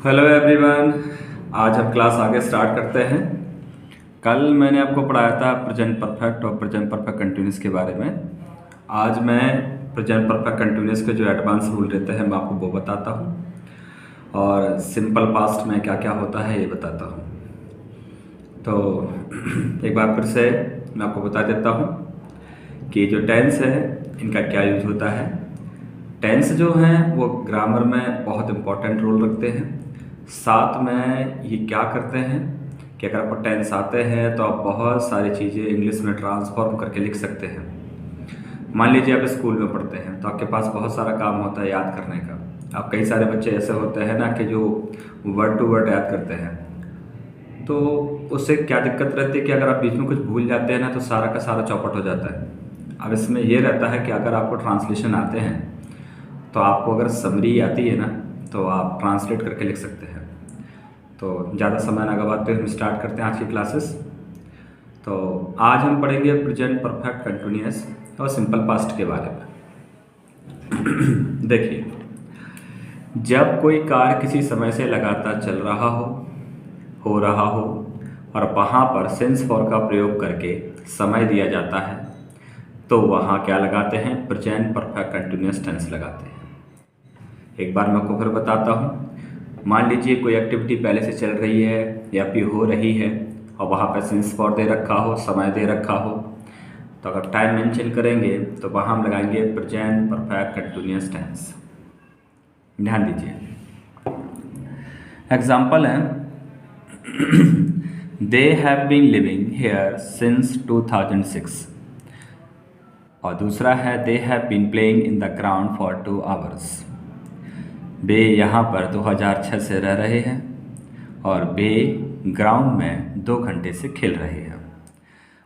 Hello everyone. आज हम class आगे स्टार्ट करते हैं। कल मैंने आपको पढ़ाया था प्रेजेंट परफेक्ट और प्रेजेंट परफेक्ट कंटिन्यूस के बारे में। आज मैं प्रेजेंट परफेक्ट कंटिन्यूस के जो एडवांस रूल रहते हैं मैं आपको वो बताता हूँ और सिंपल पास्ट में क्या क्या होता है ये बताता हूँ। तो एक बार फिर से मैं आपको बता देता हूँ कि जो टेंस है इनका क्या यूज होता है। टेंस जो हैं वो ग्रामर में बहुत इम्पोर्टेंट रोल रखते हैं। साथ में ये क्या करते हैं कि अगर आपको टेंस आते हैं तो आप बहुत सारी चीज़ें इंग्लिश में ट्रांसफॉर्म करके लिख सकते हैं। मान लीजिए आप स्कूल में पढ़ते हैं तो आपके पास बहुत सारा काम होता है याद करने का। अब कई सारे बच्चे ऐसे होते हैं ना कि जो वर्ड टू वर्ड याद करते हैं, तो उससे क्या दिक्कत रहती है कि अगर आप बीच में कुछ भूल जाते हैं ना तो सारा का सारा चौपट हो जाता है। अब इसमें ये रहता है कि अगर आपको ट्रांसलेशन आते हैं तो आपको अगर समरी आती है ना तो आप ट्रांसलेट करके लिख सकते हैं। तो ज़्यादा समय ना गवाते हुए हम स्टार्ट करते हैं आज की क्लासेस। तो आज हम पढ़ेंगे प्रेजेंट परफेक्ट कंटिन्यूअस और सिंपल पास्ट के बारे में। देखिए, जब कोई कार्य किसी समय से लगातार चल रहा हो रहा हो और वहाँ पर सिंस फॉर का प्रयोग करके समय दिया जाता है तो वहाँ क्या लगाते हैं, प्रेजेंट परफेक्ट कंटिन्यूअस टेंस लगाते हैं। एक बार मैं आपको फिर बताता हूँ। मान लीजिए कोई एक्टिविटी पहले से चल रही है या फिर हो रही है और वहाँ पर सिंस फॉर दे रखा हो, समय दे रखा हो, तो अगर टाइम मेंशन करेंगे तो वहाँ हम लगाएंगे प्रेजेंट परफेक्ट कंटिन्यूअस टेंस। ध्यान दीजिए, एग्जाम्पल है they have been living here since 2006 और दूसरा है they have been playing in the ground for 2 hours. वे यहाँ पर 2006 से रह रहे हैं और वे ग्राउंड में 2 घंटे से खेल रहे हैं।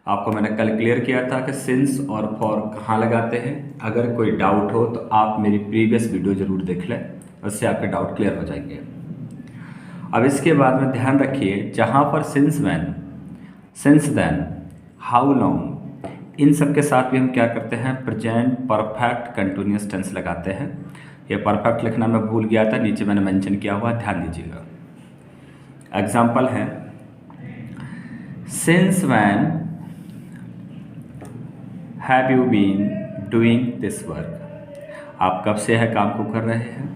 आपको मैंने कल क्लियर किया था कि सिंस और फॉर कहाँ लगाते हैं। अगर कोई डाउट हो तो आप मेरी प्रीवियस वीडियो ज़रूर देख लें, उससे आपके डाउट क्लियर हो जाएंगे। अब इसके बाद में ध्यान रखिए, जहाँ पर since when, since then, how long, इन सब के साथ भी हम क्या करते हैं, प्रेजेंट परफेक्ट कंटिन्यूअस टेंस लगाते हैं। ये परफेक्ट लिखना मैं भूल गया था, नीचे मैंने मेंशन किया हुआ, ध्यान दीजिएगा। एग्जाम्पल है since when have you been doing this work, आप कब से है काम को कर रहे हैं।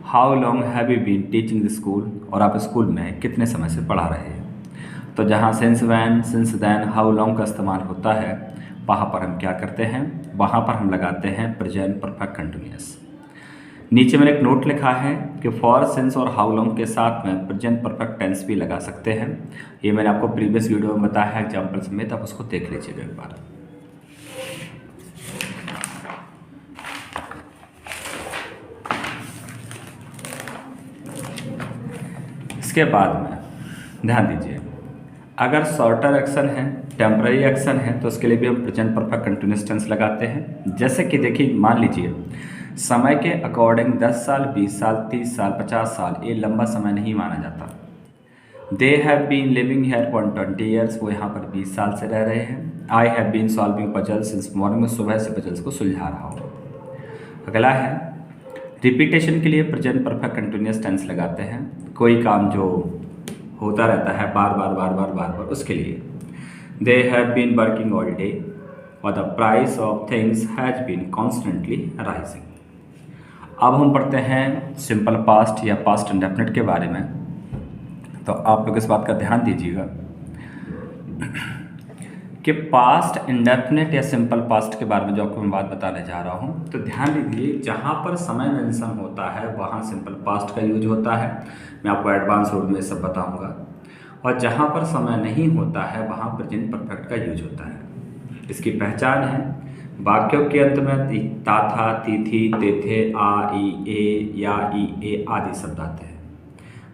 How long have you been teaching the school, और आप स्कूल में कितने समय से पढ़ा रहे हैं। तो जहाँ since when, since then, how long का इस्तेमाल होता है वहाँ पर हम क्या करते हैं, वहाँ पर हम लगाते हैं प्रेजेंट परफेक्ट कंटिन्यूअस। नीचे मैंने एक नोट लिखा है कि फॉर, सिंस और हाउ लॉन्ग के साथ में प्रेजेंट परफेक्ट टेंस भी लगा सकते हैं। ये मैंने आपको प्रीवियस वीडियो में बताया है एग्जाम्पल समेत, आप उसको देख लीजिएगा एक बार। इसके बाद में ध्यान दीजिए, अगर शॉर्टर एक्शन है, टेम्पररी एक्शन है, तो उसके लिए भी हम प्रेजेंट परफेक्ट कंटिन्यूअस टेंस लगाते हैं। जैसे कि देखिए, मान लीजिए समय के अकॉर्डिंग 10 साल, 20 साल, 30 साल, 50 साल ये लंबा समय नहीं माना जाता। They have been living here for 20 years, वो यहाँ पर 20 साल से रह रहे हैं। I have been solving puzzles since morning, में सुबह से पजल्स को सुलझा रहा हूँ। अगला है रिपीटेशन के लिए प्रेजेंट परफेक्ट कंटिन्यूअस टेंस लगाते हैं। कोई काम जो होता रहता है बार बार बार बार बार बार, उसके लिए they have been working all day और the price of things has been constantly rising. अब हम पढ़ते हैं सिंपल पास्ट या पास्ट इंडेफिनिट के बारे में। तो आप लोग इस बात का ध्यान दीजिएगा कि पास्ट इंडेफिनिट या सिंपल पास्ट के बारे में जो आपको मैं बात बताने जा रहा हूँ, तो ध्यान दीजिए, जहाँ पर समय मेंशन होता है वहाँ सिंपल पास्ट का यूज होता है। मैं आपको एडवांस रूल में सब बताऊँगा। और जहाँ पर समय नहीं होता है वहाँ प्रेजेंट परफेक्ट का यूज होता है। इसकी पहचान है, वाक्यों के अंत में ता, था, ती, थी, ते, थे, आ, ई, ए, या, ई, ए आदि शब्द आते हैं।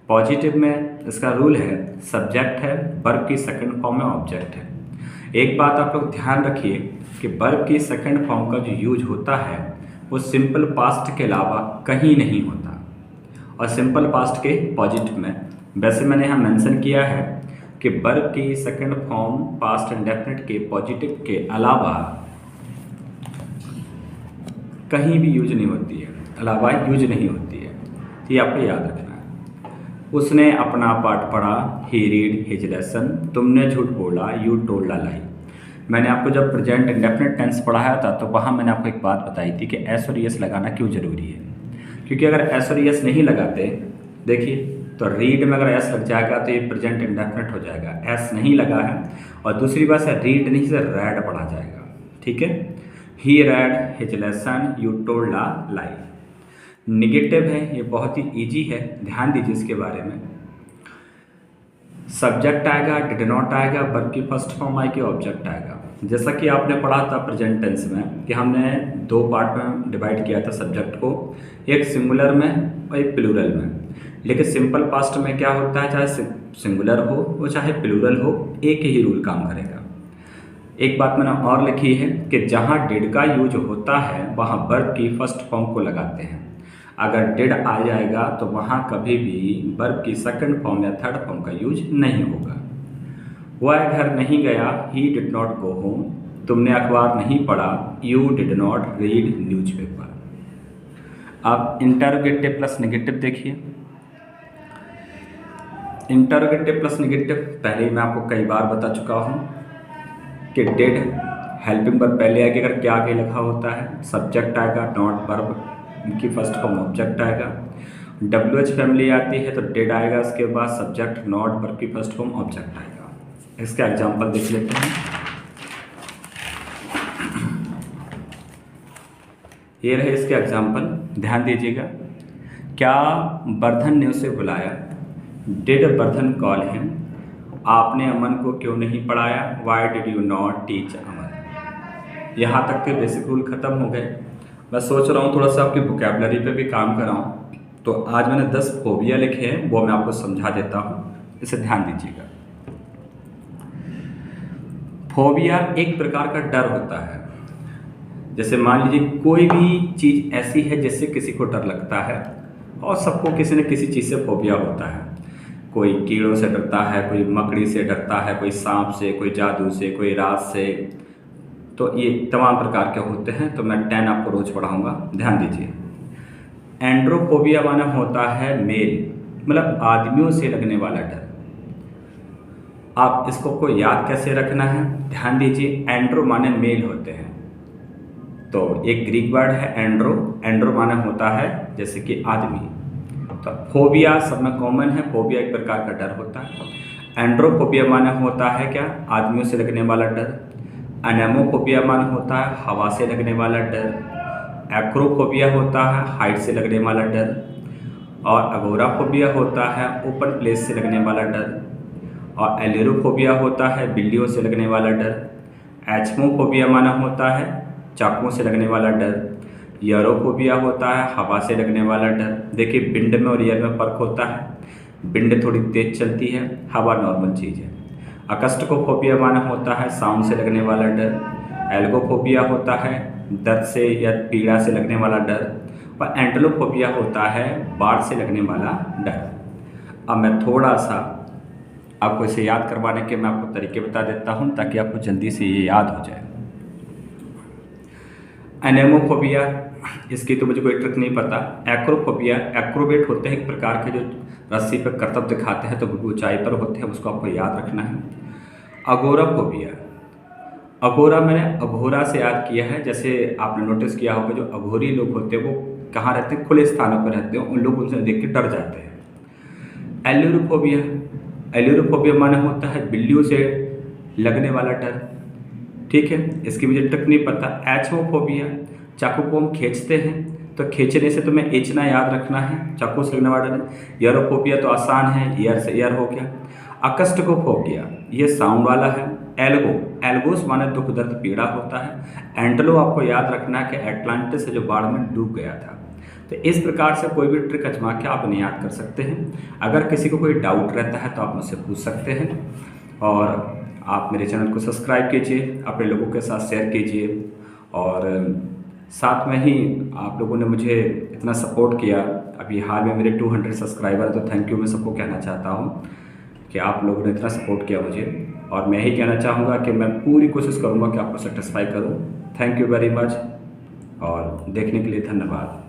पॉजिटिव में इसका रूल है, सब्जेक्ट है, वर्ब की सेकंड फॉर्म में ऑब्जेक्ट है। एक बात आप लोग ध्यान रखिए कि वर्ब की सेकंड फॉर्म का जो यूज होता है वो सिंपल पास्ट के अलावा कहीं नहीं होता। और सिंपल पास्ट के पॉजिटिव में वैसे मैंने यहाँ मेंशन किया है कि वर्ब की सेकंड फॉर्म पास्ट इंडेफिनिट के पॉजिटिव के अलावा कहीं भी यूज नहीं होती है, अलावा यूज नहीं होती है। ये आपको याद रखना है। उसने अपना पाठ पढ़ा, ही रीड हिज लेसन। तुमने झूठ बोला, यू टोल्ड अ लाई। मैंने आपको जब प्रेजेंट इंडेफिनिट टेंस पढ़ाया था तो वहाँ मैंने आपको एक बात बताई थी कि एस और एस लगाना क्यों ज़रूरी है। क्योंकि अगर एस और एस नहीं लगाते, देखिए, तो रीड में अगर एस लग जाएगा तो ये प्रेजेंट इंडेफिनिट हो जाएगा। एस नहीं लगा है, और दूसरी बात है रीड नहीं से रेड पढ़ा जाएगा। ठीक है, he read his lesson, you told a lie. Negative है, ये बहुत ही ईजी है, ध्यान दीजिए इसके बारे में। सब्जेक्ट आएगा, डिड नॉट आएगा, वर्ब की फर्स्ट फॉर्म आएगी, ऑब्जेक्ट आएगा। जैसा कि आपने पढ़ा था प्रेजेंट टेंस में कि हमने दो पार्ट में डिवाइड किया था सब्जेक्ट को, एक सिंगुलर में और एक प्लूरल में। लेकिन सिंपल पास्ट में क्या होता है, चाहे सिंगुलर हो वो चाहे प्लूरल हो, एक ही रूल काम करेगा। एक बात मैंने और लिखी है कि जहाँ डिड का यूज होता है वहाँ वर्ब की फर्स्ट फॉर्म को लगाते हैं। अगर डिड आ जाएगा तो वहाँ कभी भी वर्ब की सेकंड फॉर्म या थर्ड फॉर्म का यूज नहीं होगा। वह घर नहीं गया, he did not go home. तुमने अखबार नहीं पढ़ा, you did not read newspaper. अब इंटरोगेटिव प्लस नेगेटिव देखिए। इंटरोगेटिव प्लस नेगेटिव पहले ही मैं आपको कई बार बता चुका हूँ कि डिड हेल्पिंग वर्ब पहले आएगी अगर क्या आगे लिखा होता है, सब्जेक्ट आएगा, नॉट वर्ब की फर्स्ट फॉर्म ऑब्जेक्ट आएगा। WH फैमिली आती है तो डिड आएगा, उसके बाद सब्जेक्ट नॉट वर्ब की फर्स्ट फॉर्म ऑब्जेक्ट आएगा। इसका एग्जांपल देख लेते हैं। ये रहे इसके एग्जांपल, ध्यान दीजिएगा। क्या वर्धन ने उसे बुलाया, डिड वर्धन कॉल हिम। आपने अमन को क्यों नहीं पढ़ाया, why did you not teach Aman. यहाँ तक के बेसिक रूल खत्म हो गए। मैं सोच रहा हूँ थोड़ा सा आपकी वोकैबुलरी पे भी काम कराऊँ, तो आज मैंने 10 फोबिया लिखे हैं, वो मैं आपको समझा देता हूँ, इसे ध्यान दीजिएगा। फोबिया एक प्रकार का डर होता है। जैसे मान लीजिए कोई भी चीज़ ऐसी है जिससे किसी को डर लगता है, और सबको किसी न किसी चीज़ से फोबिया होता है। कोई कीड़ों से डरता है, कोई मकड़ी से डरता है, कोई सांप से, कोई जादू से, कोई रात से, तो ये तमाम प्रकार के होते हैं। तो मैं 10 आपको रोज़ पढ़ाऊँगा, ध्यान दीजिए। एंड्रोफोबिया माना होता है मेल, मतलब आदमियों से लगने वाला डर। आप इसको को याद कैसे रखना है, ध्यान दीजिए। एंड्रो माने मेल होते हैं, तो एक ग्रीक वर्ड है एंड्रो। एंड्रो माना होता है जैसे कि आदमी। तो फोबिया सब में कॉमन है, फोबिया एक प्रकार का डर होता है। एंड्रोफोबिया माना होता है क्या, आदमियों से लगने वाला डर। एनेमोफोबिया माना होता है हवा से लगने वाला डर। एक्रोफोबिया होता है हाइट से लगने वाला डर। और अगोराफोबिया होता है ओपन प्लेस से लगने वाला डर। और एलेरोफोबिया होता है बिल्लियों से लगने वाला डर। एचमोफोबिया माना होता है चाकुओं से लगने वाला डर। यूरोफोबिया होता है हवा से लगने वाला डर। देखिए विंड में और एयर में फ़र्क होता है। विंड थोड़ी तेज चलती है, हवा नॉर्मल चीज़ है। अकस्टोफोबिया माना होता है साउंड से लगने वाला डर। एल्गोफोबिया होता है दर्द से या पीड़ा से लगने वाला डर। और एंटेलोफोबिया होता है बाढ़ से लगने वाला डर। अब मैं थोड़ा सा आपको इसे याद करवाने के मैं आपको तरीके बता देता हूँ ताकि आपको जल्दी से ये याद हो जाए। एनेमोफोबिया, इसकी तो मुझे कोई ट्रिक नहीं पता। एक्रोफोबिया, एक्रोबेट होते हैं एक प्रकार के जो रस्सी पर करतब दिखाते हैं तो ऊंचाई पर होते हैं, उसको आपको याद रखना है। अगोराफोबिया, अगोरा मैंने अघोरा से याद किया है। जैसे आपने नोटिस किया होगा जो अघोरी लोग होते हैं वो कहाँ रहते हैं, खुले स्थानों पर रहते हैं, उन लोग उनसे देख के डर जाते हैं। एल्यूरोफोबिया, एल्यूरोफोबिया माना होता है बिल्लियों से लगने वाला डर। ठीक है, इसकी मुझे ट्रिक नहीं पता। एचमोफोबिया, चाकू को हम खींचते हैं तो खींचने से तुम्हें एचना याद रखना है, चाकू से लगने वाला डर। यूरोफोबिया तो आसान है, एयर से एयर हो गया। अकस्टोफोबिया ये साउंड वाला है। एल्गो, एल्गोस माने दुख दर्द पीड़ा होता है। एंटलो आपको याद रखना है कि एटलांटिस से जो बाढ़ में डूब गया था। तो इस प्रकार से कोई भी ट्रिक आजमा के आप इन्हें याद कर सकते हैं। अगर किसी को कोई डाउट रहता है तो आप मुझसे पूछ सकते हैं। और आप मेरे चैनल को सब्सक्राइब कीजिए, अपने लोगों के साथ शेयर कीजिए। और साथ में ही आप लोगों ने मुझे इतना सपोर्ट किया, अभी हाल में मेरे 200 सब्सक्राइबर है, तो थैंक यू मैं सबको कहना चाहता हूँ कि आप लोगों ने इतना सपोर्ट किया मुझे। और मैं ही कहना चाहूँगा कि मैं पूरी कोशिश करूँगा कि आपको सेटिस्फाई करूँ। थैंक यू वेरी मच और देखने के लिए धन्यवाद।